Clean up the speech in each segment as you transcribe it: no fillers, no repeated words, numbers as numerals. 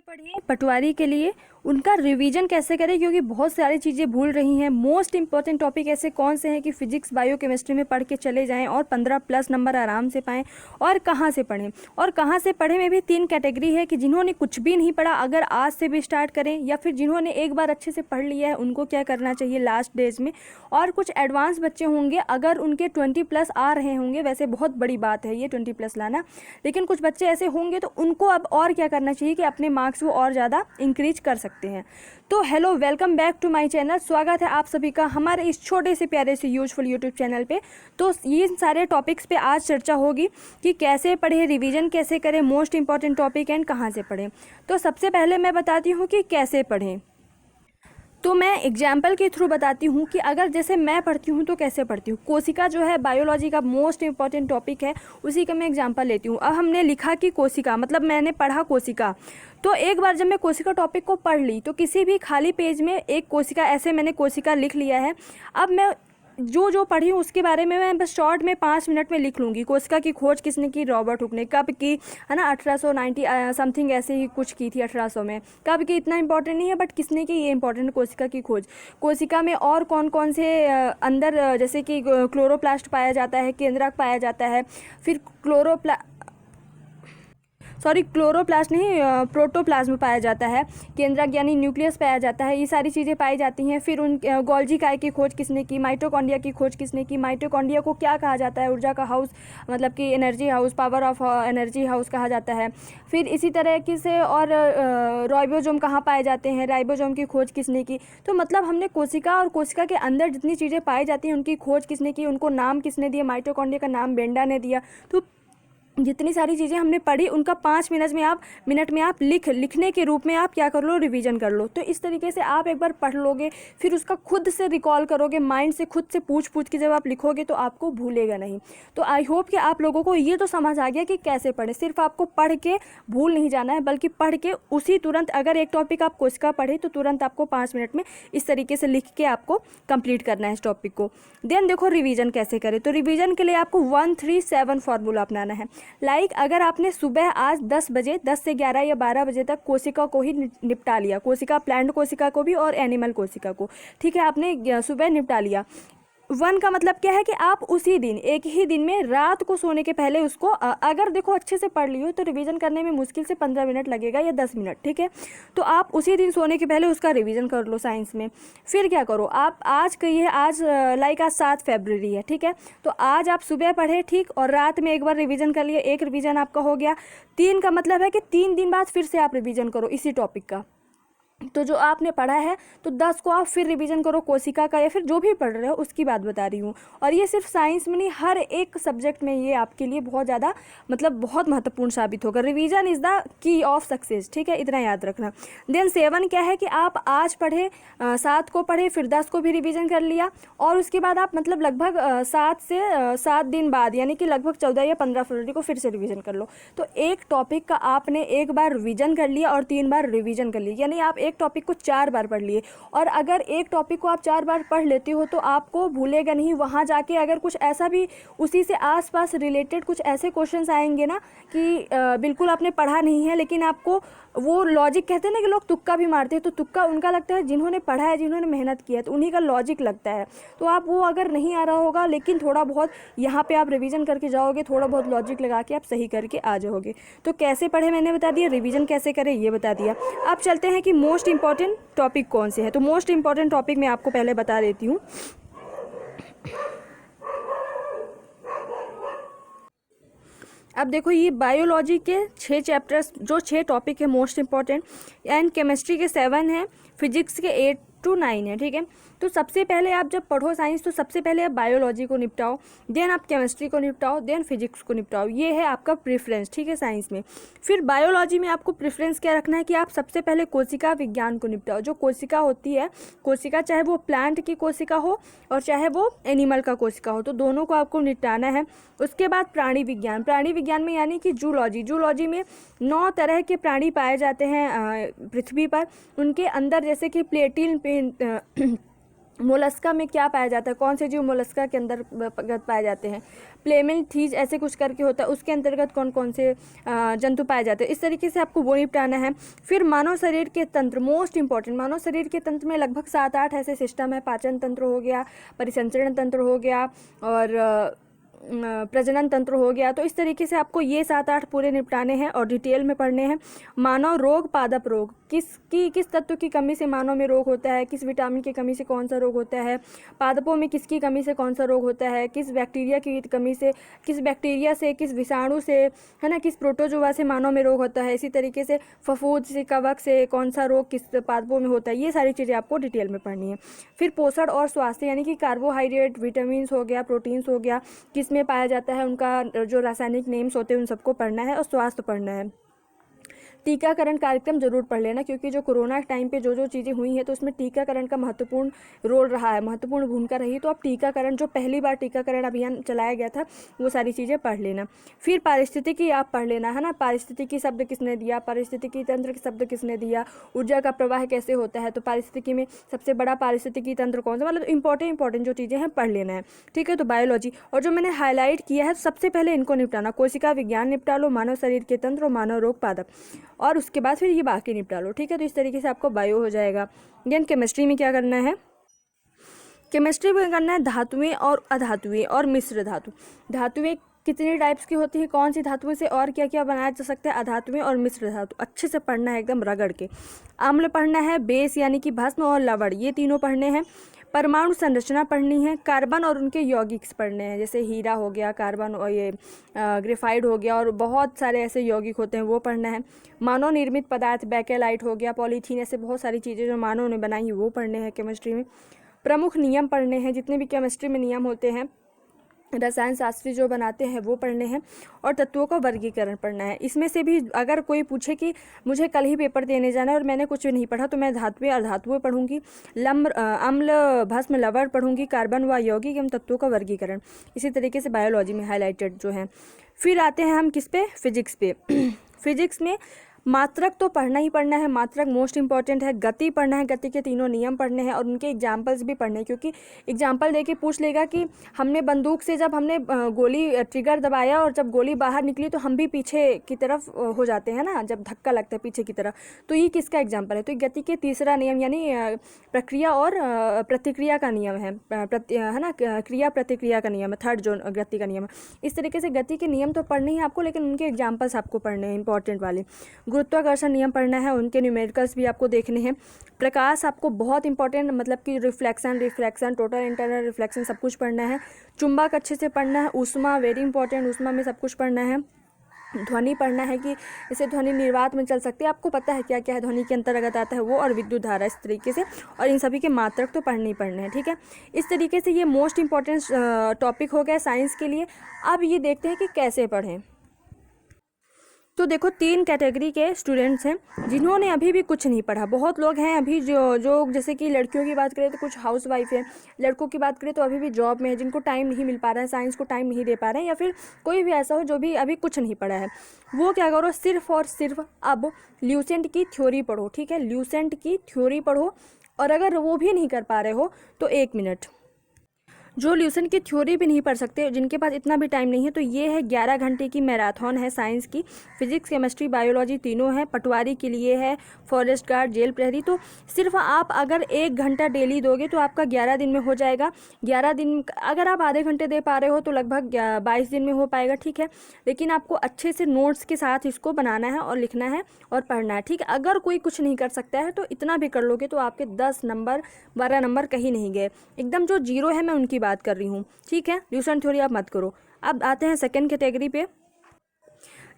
पढ़िए पटवारी के लिए उनका रिवीजन कैसे करें, क्योंकि बहुत सारी चीज़ें भूल रही हैं। मोस्ट इंपॉर्टेंट टॉपिक ऐसे कौन से हैं कि फिजिक्स बायो केमिस्ट्री में पढ़ के चले जाएं और 15+ नंबर आराम से पाएं। और कहाँ से पढ़ें, और कहाँ से पढ़ें में भी 3 कैटेगरी है कि जिन्होंने कुछ भी नहीं पढ़ा अगर आज से भी स्टार्ट करें, या फिर जिन्होंने एक बार अच्छे से पढ़ लिया है उनको क्या करना चाहिए लास्ट डेज में। और कुछ एडवांस बच्चे होंगे अगर उनके 20+ आ रहे होंगे, वैसे बहुत बड़ी बात है ये 20+ लाना, लेकिन कुछ बच्चे ऐसे होंगे तो उनको अब और क्या करना चाहिए कि अपने मार्क्स वो और ज़्यादा इंक्रीज कर सकते हैं। तो hello, welcome back to my channel. स्वागत है आप सभी का हमारे इस छोटे से प्यारे से यूजफुल यूट्यूब चैनल पे। तो ये सारे टॉपिक्स पे आज चर्चा होगी कि कैसे पढ़ें, रिवीजन कैसे करें, मोस्ट इंपॉर्टेंट टॉपिक एंड कहाँ से पढ़ें। तो सबसे पहले मैं बताती हूँ कि कैसे पढ़ें। तो मैं एग्जाम्पल के थ्रू बताती हूँ कि अगर जैसे मैं पढ़ती हूँ तो कैसे पढ़ती हूँ। कोशिका जो है बायोलॉजी का मोस्ट इंपॉर्टेंट टॉपिक है, उसी का मैं एग्जाम्पल लेती हूँ। अब हमने लिखा कि कोशिका, मतलब मैंने पढ़ा कोशिका, तो एक बार जब मैं कोशिका टॉपिक को पढ़ ली तो किसी भी खाली पेज में एक कोशिका, ऐसे मैंने कोशिका लिख लिया है। अब मैं जो जो पढ़ी हूँ उसके बारे में मैं बस शॉर्ट में 5 मिनट में लिख लूँगी। कोशिका की खोज किसने की? रॉबर्ट हुक ने। कब की? है ना, 1890 समथिंग ऐसे ही कुछ की थी, 1800 में। कब की इतना इंपॉर्टेंट नहीं है, बट किसने की ये इंपॉर्टेंट, कोशिका की खोज। कोशिका में और कौन कौन से अंदर जैसे कि क्लोरोप्लास्ट पाया जाता है, केंद्रक पाया जाता है, फिर क्लोरोप्लास्ट नहीं, प्रोटोप्लाज्म पाया जाता है, केंद्रक यानी न्यूक्लियस पाया जाता है, ये सारी चीज़ें पाई जाती हैं। फिर उन गोल्जी काय की खोज किसने की? माइटोकॉन्ड्रिया की खोज किसने की? माइटोकॉन्ड्रिया को क्या कहा जाता है? ऊर्जा का हाउस, मतलब कि energy house, power of energy house कहा जाता है। फिर इसी तरह से और राइबोसोम कहाँ पाए जाते हैं? राइबोसोम की खोज किसने की? तो मतलब हमने कोशिका और कोशिका के अंदर जितनी चीज़ें पाई जाती हैं उनकी खोज किसने की, उनको नाम किसने दिया? माइटोकॉन्ड्रिया का नाम बेंडा ने दिया। तो जितनी सारी चीज़ें हमने पढ़ी उनका 5 मिनट में आप लिखने के रूप में आप क्या कर लो? रिवीजन कर लो। तो इस तरीके से आप एक बार पढ़ लोगे, फिर उसका खुद से रिकॉल करोगे, माइंड से खुद से पूछ के जब आप लिखोगे तो आपको भूलेगा नहीं। तो आई होप कि आप लोगों को ये तो समझ आ गया कि कैसे पढ़े। सिर्फ आपको पढ़ के भूल नहीं जाना है, बल्कि पढ़ के उसी तुरंत, अगर एक टॉपिक आप कोशिका पढ़े तो तुरंत आपको 5 मिनट में इस तरीके से लिख के आपको कंप्लीट करना है इस टॉपिक को। देन देखो रिवीजन कैसे करें। तो रिवीजन के लिए आपको 1-3-7 फार्मूला अपनाना है। अगर आपने सुबह आज 10 बजे, 10 से 11 या 12 बजे तक कोशिका को ही निपटा लिया, कोशिका, प्लांट कोशिका को भी और एनिमल कोशिका को, ठीक है, आपने सुबह निपटा लिया। 1 का मतलब क्या है कि आप उसी दिन, एक ही दिन में, रात को सोने के पहले उसको अगर देखो अच्छे से पढ़ ली हो तो रिवीजन करने में मुश्किल से 15 मिनट लगेगा या 10 मिनट, ठीक है। तो आप उसी दिन सोने के पहले उसका रिवीजन कर लो साइंस में। फिर क्या करो, आप आज कहिए, आज आज 7 फरवरी है, ठीक है। तो आज आप सुबह पढ़े, ठीक, और रात में एक बार रिवीजन कर लिया, एक रिवीजन आपका हो गया। 3 का मतलब है कि 3 दिन बाद फिर से आप रिवीजन करो इसी टॉपिक का। तो जो आपने पढ़ा है तो 10 को आप फिर रिवीजन करो कोशिका का, या फिर जो भी पढ़ रहे हो उसकी बात बता रही हूँ। और ये सिर्फ साइंस में नहीं, हर एक सब्जेक्ट में ये आपके लिए बहुत ज़्यादा, मतलब बहुत महत्वपूर्ण साबित होगा। Revision is the key of success, ठीक है, इतना याद रखना। देन 7 क्या है कि आप आज पढ़े, 7 को पढ़े, फिर 10 को भी रिवीजन कर लिया, और उसके बाद आप मतलब लगभग 7 दिन बाद, यानी कि लगभग 14 या 15 फरवरी को फिर से रिवीजन कर लो। तो एक टॉपिक का आपने एक बार रिवीजन कर लिया और 3 बार रिवीजन कर लिया, यानी आप एक टॉपिक को 4 बार पढ़ लिए। और अगर एक टॉपिक को आप 4 बार पढ़ लेते हो तो आपको भूलेगा नहीं। वहाँ जाके अगर कुछ ऐसा भी उसी से आसपास रिलेटेड कुछ ऐसे क्वेश्चंस आएंगे ना कि बिल्कुल आपने पढ़ा नहीं है, लेकिन आपको वो लॉजिक, कहते हैं ना कि लोग तुक्का भी मारते हैं, तो तुक्का उनका लगता है जिन्होंने पढ़ा है, जिन्होंने मेहनत की है, तो उन्हीं का लॉजिक लगता है। तो आप वो अगर नहीं आ रहा होगा, लेकिन थोड़ा बहुत यहाँ पे आप रिवीजन करके जाओगे, थोड़ा बहुत लॉजिक लगा के आप सही करके आ जाओगे। तो कैसे पढ़े मैंने बता दिया, रिवीजन कैसे करें ये बता दिया। अब चलते हैं कि मोस्ट इंपॉर्टेंट टॉपिक कौन से है। तो मोस्ट इंपॉर्टेंट टॉपिक मैं आपको पहले बता देती हूँ। अब देखो, ये बायोलॉजी के 6 चैप्टर्स, जो 6 टॉपिक है मोस्ट इंपॉर्टेंट, एंड केमिस्ट्री के 7 हैं, फिजिक्स के 8-9 है, ठीक है। तो सबसे पहले आप जब पढ़ो साइंस तो सबसे पहले आप बायोलॉजी को निपटाओ, देन आप केमिस्ट्री को निपटाओ, देन फिजिक्स को निपटाओ। ये है आपका प्रेफरेंस, ठीक है, साइंस में। फिर बायोलॉजी में आपको प्रेफरेंस क्या रखना है कि आप सबसे पहले कोशिका विज्ञान को निपटाओ। जो कोशिका होती है, कोशिका चाहे वो प्लांट की कोशिका हो और चाहे वो एनिमल का कोशिका हो, तो दोनों को आपको निपटाना है। उसके बाद प्राणी विज्ञान, प्राणी विज्ञान में यानी कि जूलॉजी, जूलॉजी में 9 तरह के प्राणी पाए जाते हैं पृथ्वी पर। उनके अंदर जैसे कि मोलस्का में क्या पाया जाता है, कौन से जीव मोलस्का के अंतर्गत पाए जाते हैं, प्लेमेंथीज ऐसे कुछ करके होता है, उसके अंतर्गत कौन कौन से जंतु पाए जाते हैं। इस तरीके से आपको वो निपटाना है। फिर मानव शरीर के तंत्र, मोस्ट इंपॉर्टेंट, मानव शरीर के तंत्र में लगभग 7-8 ऐसे सिस्टम है। पाचन तंत्र हो गया, परिसंचरण तंत्र हो गया और प्रजनन तंत्र हो गया। तो इस तरीके से आपको ये 7-8 पूरे निपटाने हैं और डिटेल में पढ़ने हैं। मानव रोग, पादप रोग, किस तत्व की कमी से मानव में रोग होता है, किस विटामिन की कमी से कौन सा रोग होता है, पादपों में किसकी कमी से कौन सा रोग होता है, किस बैक्टीरिया की कमी से, किस बैक्टीरिया से, किस विषाणु से, है ना, किस प्रोटोजोआ से मानव में रोग होता है। इसी तरीके से फफूंद से, कवक से कौन सा रोग किस पादपों में होता है। ये सारी चीज़ें आपको डिटेल में पढ़नी है। फिर पोषण और स्वास्थ्य, यानी कि कार्बोहाइड्रेट, विटामिन हो गया, प्रोटीन्स हो गया, किस में पाया जाता है, उनका जो रासायनिक नेम्स होते हैं उन सबको पढ़ना है और स्वास्थ्य पढ़ना है। टीकाकरण कार्यक्रम जरूर पढ़ लेना, क्योंकि जो कोरोना के टाइम पे जो जो चीज़ें हुई हैं तो उसमें टीकाकरण का महत्वपूर्ण रोल रहा है, महत्वपूर्ण भूमिका रही। तो आप टीकाकरण, जो पहली बार टीकाकरण अभियान चलाया गया था, वो सारी चीज़ें पढ़ लेना। फिर पारिस्थितिकी आप पढ़ लेना, है ना, पारिस्थितिकी शब्द किसने दिया, पारिस्थितिकी तंत्र शब्द किसने दिया, ऊर्जा का प्रवाह कैसे होता है, तो पारिस्थितिकी में सबसे बड़ा पारिस्थितिकी तंत्र कौन सा, मतलब इंपॉर्टेंट जो चीज़ें हैं पढ़ लेना है। ठीक है, तो बायोलॉजी और जो मैंने हाईलाइट किया है सबसे पहले इनको निपटाना। कोशिका विज्ञान निपटा लो, मानव शरीर के तंत्र और मानव रोग, पादप, और उसके बाद फिर ये बाकी निपटा लो। ठीक है, तो इस तरीके से आपको बायो हो जाएगा। देन केमिस्ट्री में क्या करना है, केमिस्ट्री में करना है धातुएं और अधातुएं और मिश्र धातु। धातुएं कितने टाइप्स की होती है, कौन सी धातुओं से और क्या क्या बनाया जा सकता है, अधातुएं और मिश्र धातु। अच्छे से पढ़ना है, एकदम रगड़ के। अम्ल पढ़ना है, बेस यानी कि भस्म और लवण, ये तीनों पढ़ने हैं। परमाणु संरचना पढ़नी है, कार्बन और उनके यौगिक पढ़ने हैं, जैसे हीरा हो गया, कार्बन और ये ग्रेफाइड हो गया, और बहुत सारे ऐसे यौगिक होते हैं वो पढ़ना है। मानव निर्मित पदार्थ, बैकेलाइट हो गया, पॉलीथीन, ऐसे बहुत सारी चीज़ें जो मानव ने बनाई है वो पढ़ने हैं केमिस्ट्री में। प्रमुख नियम पढ़ने हैं, जितने भी केमिस्ट्री में नियम होते हैं, रसायन शास्त्री जो बनाते हैं वो पढ़ने हैं। और तत्वों का वर्गीकरण पढ़ना है। इसमें से भी अगर कोई पूछे कि मुझे कल ही पेपर देने जाना है और मैंने कुछ भी नहीं पढ़ा, तो मैं धातुएं और धातुएं पढ़ूंगी, अम्ल, भस्म, लवण पढ़ूंगी, कार्बन व यौगिक एवं तत्वों का वर्गीकरण। इसी तरीके से बायोलॉजी में हाईलाइटेड जो है। फिर आते हैं हम किस पे, फिजिक्स पे। फिजिक्स में मात्रक तो पढ़ना ही पढ़ना है, मात्रक मोस्ट इंपॉर्टेंट है। गति पढ़ना है, गति के तीनों नियम पढ़ने हैं और उनके एग्जाम्पल्स भी पढ़ने हैं, क्योंकि एग्जाम्पल देके पूछ लेगा कि हमने बंदूक से जब हमने गोली ट्रिगर दबाया और जब गोली बाहर निकली तो हम भी पीछे की तरफ हो जाते हैं ना, जब धक्का लगता है पीछे की तरफ, तो ये किसका एग्जाम्पल है, तो गति के तीसरा नियम यानी प्रक्रिया और प्रतिक्रिया का नियम है, है ना, क्रिया प्रतिक्रिया का नियम है, थर्ड जो गति का नियम है। इस तरीके से गति के नियम तो पढ़ने ही आपको, लेकिन उनके एग्जाम्पल्स आपको पढ़ने हैं इंपॉर्टेंट वाले। गुरुत्वाकर्षण नियम पढ़ना है, उनके न्यूमेरिकल्स भी आपको देखने हैं। प्रकाश आपको बहुत इंपॉर्टेंट, मतलब कि रिफ्लेक्शन, टोटल इंटरनल रिफ्लेक्शन सब कुछ पढ़ना है। चुंबक अच्छे से पढ़ना है। ऊष्मा वेरी इंपॉर्टेंट, ऊष्मा में सब कुछ पढ़ना है। ध्वनि पढ़ना है कि इसे ध्वनि निर्वात में चल सकती है, आपको पता है क्या क्या है ध्वनि के अंतर्गत आता है वो, और विद्युत धारा, इस तरीके से। और इन सभी के मात्रक तो पढ़ने ही पढ़ने हैं। ठीक है, इस तरीके से ये मोस्ट इंपॉर्टेंट टॉपिक हो गया साइंस के लिए। अब ये देखते हैं कि कैसे पढ़ें। तो देखो 3 कैटेगरी के स्टूडेंट्स हैं जिन्होंने अभी भी कुछ नहीं पढ़ा। बहुत लोग हैं अभी जो जैसे कि लड़कियों की बात करें तो कुछ हाउस वाइफ है, लड़कों की बात करें तो अभी भी जॉब में है, जिनको टाइम नहीं मिल पा रहा है, साइंस को टाइम नहीं दे पा रहे हैं, या फिर कोई भी ऐसा हो जो भी अभी कुछ नहीं पढ़ा है। वो क्या करो, सिर्फ और सिर्फ अब ल्यूसेंट की थ्योरी पढ़ो। ठीक है, ल्यूसेंट की थ्योरी पढ़ो। और अगर वो भी नहीं कर पा रहे हो तो 1 मिनट, जो ल्यूसेंट की थ्योरी भी नहीं पढ़ सकते, जिनके पास इतना भी टाइम नहीं है, तो ये है 11 घंटे की मैराथन है साइंस की। फिजिक्स, केमिस्ट्री, बायोलॉजी तीनों है। पटवारी के लिए है, फॉरेस्ट गार्ड, जेल प्रहरी। तो सिर्फ आप अगर 1 घंटा डेली दोगे तो आपका 11 दिन में हो जाएगा। 11 दिन, अगर आप आधे घंटे दे पा रहे हो तो लगभग 22 दिन में हो पाएगा। ठीक है, लेकिन आपको अच्छे से नोट्स के साथ इसको बनाना है और लिखना है और पढ़ना है। ठीक है, अगर कोई कुछ नहीं कर सकता है तो इतना भी कर लोगे तो आपके 10 नंबर 12 नंबर कहीं नहीं गए। एकदम जो जीरो है मैं उनकी बात कर रही हूँ। ठीक है, ल्यूसेंट थ्योरी आप मत करो। अब आते हैं सेकंड कैटेगरी पे,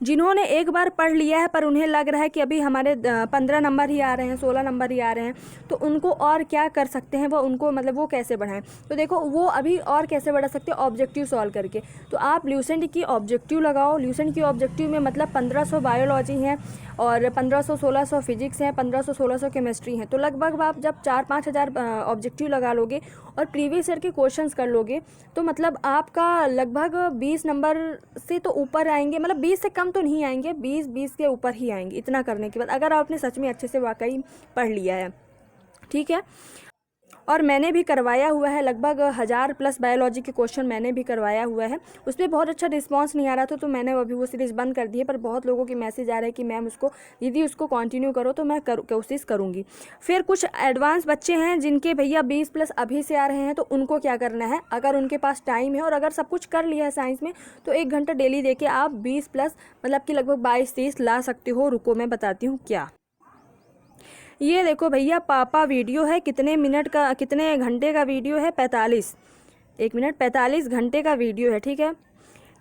जिन्होंने एक बार पढ़ लिया है पर उन्हें लग रहा है कि अभी हमारे 15 नंबर ही आ रहे हैं, 16 नंबर ही आ रहे हैं, तो उनको और क्या कर सकते हैं, वो उनको मतलब वो कैसे बढ़ाएं। तो देखो वो अभी और कैसे बढ़ा सकते हैं, ऑब्जेक्टिव सॉल्व करके। तो आप ल्यूसेंट की ऑब्जेक्टिव लगाओ। ल्यूसेंट की ऑब्जेक्टिव में मतलब 1500 बायोलॉजी हैं और 1500-1600 फिजिक्स हैं, 1500-1600 केमिस्ट्री हैं। तो लगभग आप जब 4-5 हज़ार ऑब्जेक्टिव लगा लोगे और प्रीवियस ईयर के क्वेश्चंस कर लोगे तो मतलब आपका लगभग 20 नंबर से तो ऊपर आएंगे, मतलब 20 से कम तो नहीं आएंगे, 20 के ऊपर ही आएंगे इतना करने के बाद, अगर आपने सच में अच्छे से वाकई पढ़ लिया है। ठीक है, और मैंने भी करवाया हुआ है, लगभग 1000+ बायोलॉजी के क्वेश्चन मैंने भी करवाया हुआ है। उस पर बहुत अच्छा रिस्पांस नहीं आ रहा था, तो मैंने अभी वो सीरीज़ बंद कर दी है। पर बहुत लोगों के मैसेज आ रहे हैं कि मैम उसको दीदी उसको कंटिन्यू करो, तो मैं कोशिश करूँगी। फिर कुछ एडवांस बच्चे हैं जिनके भैया 20+ अभी से आ रहे हैं, तो उनको क्या करना है, अगर उनके पास टाइम है और अगर सब कुछ कर लिया है साइंस में, तो 1 घंटा डेली दे के आप 20+ मतलब कि लगभग 22-23 ला सकते हो। रुको मैं बताती हूँ क्या। ये देखो भैया पापा वीडियो है, कितने मिनट का, कितने घंटे का वीडियो है, 45, 1 मिनट 45 घंटे का वीडियो है, ठीक है।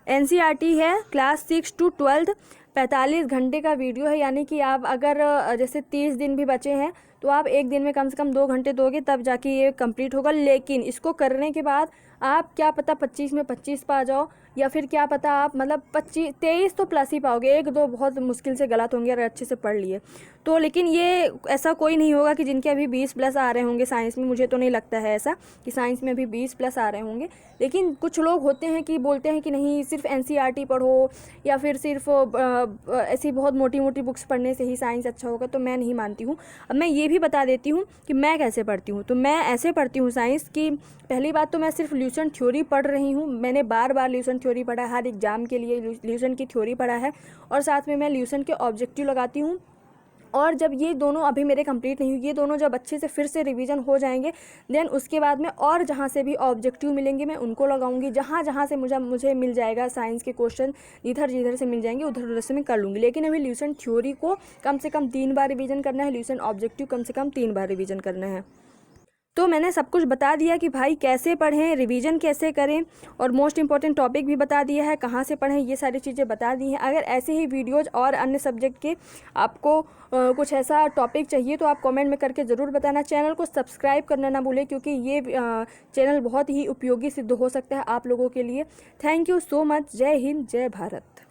एनसीईआरटी है क्लास 6 to 12, 45 घंटे का वीडियो है। यानी कि आप अगर जैसे 30 दिन भी बचे हैं, तो आप एक दिन में कम से कम 2 घंटे दोगे, तब जाके ये कंप्लीट होगा। लेकिन इसको करने के बाद आप क्या पता 25 में 25 पा जाओ, या फिर क्या पता आप मतलब 23 तो प्लस ही पाओगे। 1-2 बहुत मुश्किल से गलत होंगे अगर अच्छे से पढ़ लिए तो। लेकिन ये ऐसा कोई नहीं होगा कि जिनके अभी 20+ आ रहे होंगे साइंस में, मुझे तो नहीं लगता है ऐसा कि साइंस में अभी 20+ आ रहे होंगे। लेकिन कुछ लोग होते हैं कि बोलते हैं कि नहीं सिर्फ एनसीईआरटी पढ़ो, या फिर सिर्फ ऐसी बहुत मोटी मोटी बुक्स पढ़ने से ही साइंस अच्छा होगा, तो मैं नहीं मानती हूँ। अब मैं ये भी बता देती हूँ कि मैं कैसे पढ़ती हूँ। तो मैं ऐसे पढ़ती हूँ साइंस की, पहली बात तो मैं सिर्फ ल्यूसन थ्योरी पढ़ रही हूँ। मैंने बार बार ल्यूसन थ्योरी पढ़ा है, हर एग्जाम के लिए ल्यूसन की थ्योरी पढ़ा है, और साथ में मैं ल्यूसन के ऑब्जेक्टिव लगाती हूँ। और जब ये दोनों अभी मेरे कंप्लीट नहीं हुई, ये दोनों जब अच्छे से फिर से रिवीजन हो जाएंगे, देन उसके बाद में और जहाँ से भी ऑब्जेक्टिव मिलेंगे मैं उनको लगाऊंगी। जहाँ जहाँ से मुझे मिल जाएगा साइंस के क्वेश्चन, जिधर से मिल जाएंगे उधर उधर से मैं कर लूँगी। लेकिन अभी ल्यूसन थ्योरी को कम से कम 3 बार रिवीजन करना है, ल्यूसन ऑब्जेक्टिव कम से कम 3 बार रिवीजन करना है। तो मैंने सब कुछ बता दिया कि भाई कैसे पढ़ें, रिवीजन कैसे करें, और मोस्ट इंपॉर्टेंट टॉपिक भी बता दिया है, कहाँ से पढ़ें, ये सारी चीज़ें बता दी हैं। अगर ऐसे ही वीडियोज़ और अन्य सब्जेक्ट के आपको कुछ ऐसा टॉपिक चाहिए तो आप कमेंट में करके ज़रूर बताना। चैनल को सब्सक्राइब करना ना भूलें, क्योंकि ये चैनल बहुत ही उपयोगी सिद्ध हो सकता है आप लोगों के लिए। Thank you so much. जय हिंद, जय भारत।